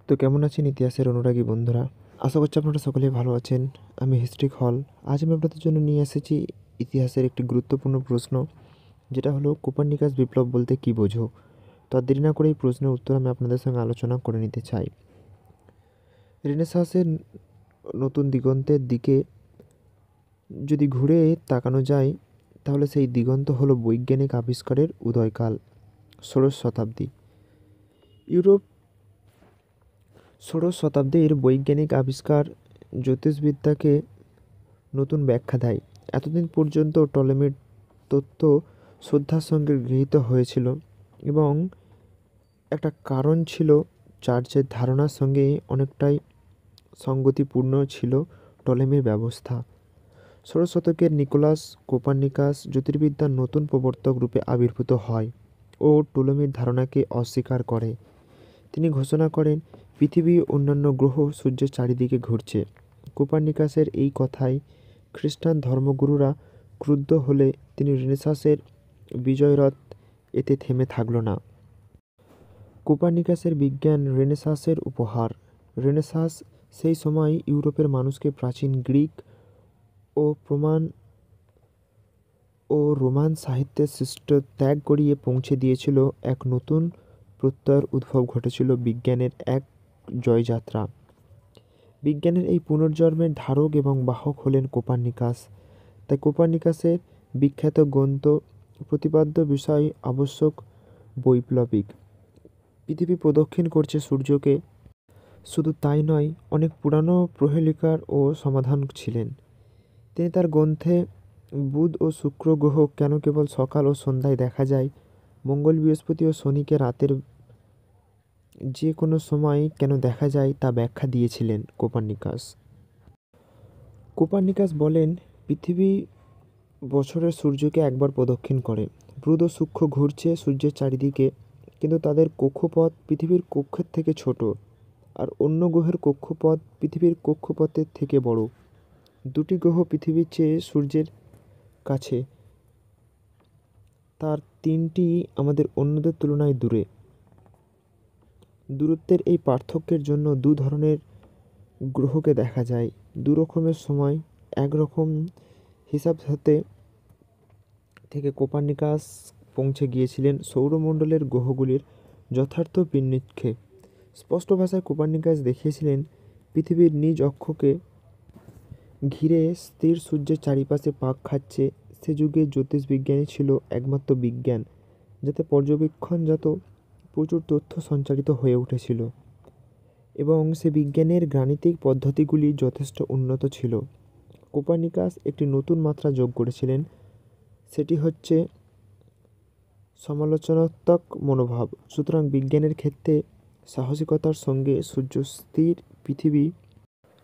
তো কেমন আছেন ইতিহাসের অনুরাগী বন্ধুরা? আশা করছি আপনারা সকলেই ভালো আছেন। আমি হিস্ট্রিক হল। আজ আমি আপনাদের জন্য নিয়ে এসেছি ইতিহাসের একটি গুরুত্বপূর্ণ প্রশ্ন, যেটা হলো কোপার্নিকাস বিপ্লব বলতে কী বোঝো? তো আর দেরি না করে এই প্রশ্নের উত্তর আমি আপনাদের সঙ্গে আলোচনা করে নিতে চাই। রেনেসাঁসের নতুন দিগন্তের দিকে যদি ঘুরে তাকানো যায়, তাহলে সেই দিগন্ত হলো বৈজ্ঞানিক আবিষ্কারের উদয়কাল, ষোড়শ শতাব্দী। ইউরোপ ষোড়শ শতাব্দীর বৈজ্ঞানিক আবিষ্কার জ্যোতিষবিদ্যাকে নতুন ব্যাখ্যা দেয়। এতদিন পর্যন্ত টলেমির তত্ত্ব শ্রদ্ধার সঙ্গে গৃহীত হয়েছিল এবং একটা কারণ ছিল, চার্চের ধারণার সঙ্গে অনেকটাই সঙ্গতিপূর্ণ ছিল টলেমির ব্যবস্থা। ষোড়শ শতকের নিকোলাস কোপার্নিকাস জ্যোতির্বিদ্যার নতুন প্রবর্তক রূপে আবির্ভূত হয় ও টলেমির ধারণাকে অস্বীকার করে। তিনি ঘোষণা করেন পৃথিবী অন্যান্য গ্রহ সূর্যের চারিদিকে ঘুরছে। কোপার্নিকাসের এই কথায় খ্রিস্টান ধর্মগুরুরা ক্রুদ্ধ হলে তিনি রেনেসাঁসের বিজয়রথ এতে থেমে থাকল না। কোপার্নিকাসের বিজ্ঞান রেনেসাঁসের উপহার। রেনেসাঁস সেই সময় ইউরোপের মানুষকে প্রাচীন গ্রিক ও রোমান সাহিত্যের সৃষ্ট ত্যাগ করিয়ে পৌঁছে দিয়েছিল। এক নতুন প্রত্যয়ের উদ্ভব ঘটেছিল, বিজ্ঞানের এক জয়যাত্রা। বিজ্ঞানের এই পুনর্জন্মের ধারক এবং বাহক হলেন কোপার্নিকাস। তাই কোপার্নিকাসের বিখ্যাত গ্রন্থ প্রতিপাদ্য বিষয় আবশ্যক বৈপ্লবিক। পৃথিবী প্রদক্ষিণ করছে সূর্যকে, শুধু তাই নয়, অনেক পুরানো প্রহেলিকার ও সমাধান ছিলেন। তিনি তার গ্রন্থে বুধ ও শুক্র গ্রহ কেন কেবল সকাল ও সন্ধ্যায় দেখা যায়, মঙ্গল, বৃহস্পতি ও শনিকে রাতের যে কোনো সময় কেন দেখা যায়, তা ব্যাখ্যা দিয়েছিলেন কোপার্নিকাস। কোপার্নিকাস বলেন পৃথিবী বছরের সূর্যকে একবার প্রদক্ষিণ করে। বুধ ও শুক্র ঘুরছে সূর্যের চারিদিকে, কিন্তু তাদের কক্ষপথ পৃথিবীর কক্ষের থেকে ছোট, আর অন্য গ্রহের কক্ষপথ পৃথিবীর কক্ষপথের থেকে বড়। দুটি গ্রহ পৃথিবীর চেয়ে সূর্যের কাছে, তার তিনটি আমাদের অন্যদের তুলনায় দূরে। দূরত্বের এই পার্থক্যের জন্য দু ধরনের গ্রহকে দেখা যায়। দু রকমের সময় একরকম হিসাব থেকে কোপার্নিকাস পৌঁছে গিয়েছিলেন সৌরমণ্ডলের গ্রহগুলির যথার্থ বিন্যাসকে। স্পষ্ট ভাষায় কোপার্নিকাস দেখিয়েছিলেন পৃথিবীর নিজ অক্ষকে ঘিরে স্থির সূর্যের চারিপাশে পাক খাচ্ছে। সে যুগে জ্যোতিষবিজ্ঞানই ছিল একমাত্র বিজ্ঞান, যাতে পর্যবেক্ষণজাত প্রচুর তথ্য সঞ্চারিত হয়ে উঠেছিল এবং সে বিজ্ঞানের গাণিতিক পদ্ধতিগুলি যথেষ্ট উন্নত ছিল। কোপার্নিকাস একটি নতুন মাত্রা যোগ করেছিলেন, সেটি হচ্ছে সমালোচনাত্মক মনোভাব। সুতরাং বিজ্ঞানের ক্ষেত্রে সাহসিকতার সঙ্গে সূর্য স্থির, পৃথিবী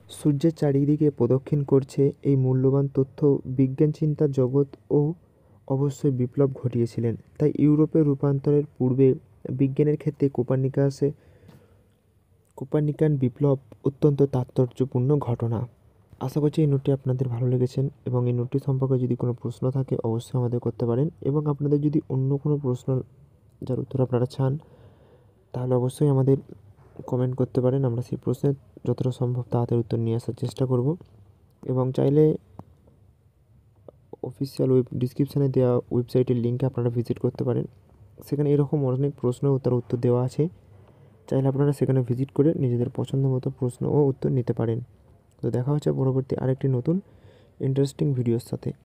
সূর্যের চারিদিকে প্রদক্ষিণ করছে, এই মূল্যবান তথ্য বিজ্ঞান চিন্তার জগৎ ও অবশ্যই বিপ্লব ঘটিয়েছিলেন। তাই ইউরোপের রূপান্তরের পূর্বে বিজ্ঞানের ক্ষেত্রে কোপার্নিকান বিপ্লব অত্যন্ত তাৎপর্যপূর্ণ ঘটনা। আশা করছি এই নোটটি আপনাদের ভালো লেগেছেন এবং এই নোটটি সম্পর্কে যদি কোনো প্রশ্ন থাকে অবশ্যই আমাদের করতে পারেন, এবং আপনাদের যদি অন্য কোনো প্রশ্ন যার উত্তর আপনারা চান, তাহলে অবশ্যই আমাদের কমেন্ট করতে পারেন। আমরা সেই প্রশ্নের যতটা সম্ভব তাড়াতাড়ি উত্তর নিয়ে আসার চেষ্টা করব, এবং চাইলে অফিসিয়াল ডিসক্রিপশানে দেওয়া ওয়েবসাইটের লিঙ্কে আপনারা ভিজিট করতে পারেন। সেখানে এরকম অনেক প্রশ্ন ও তার উত্তর দেওয়া আছে। চাইলে আপনারা সেখানে ভিজিট করে নিজেদের পছন্দ মতো প্রশ্ন ও উত্তর নিতে পারেন। তো দেখা হচ্ছে পরবর্তী আরেকটি নতুন ইন্টারেস্টিং ভিডিওর সাথে।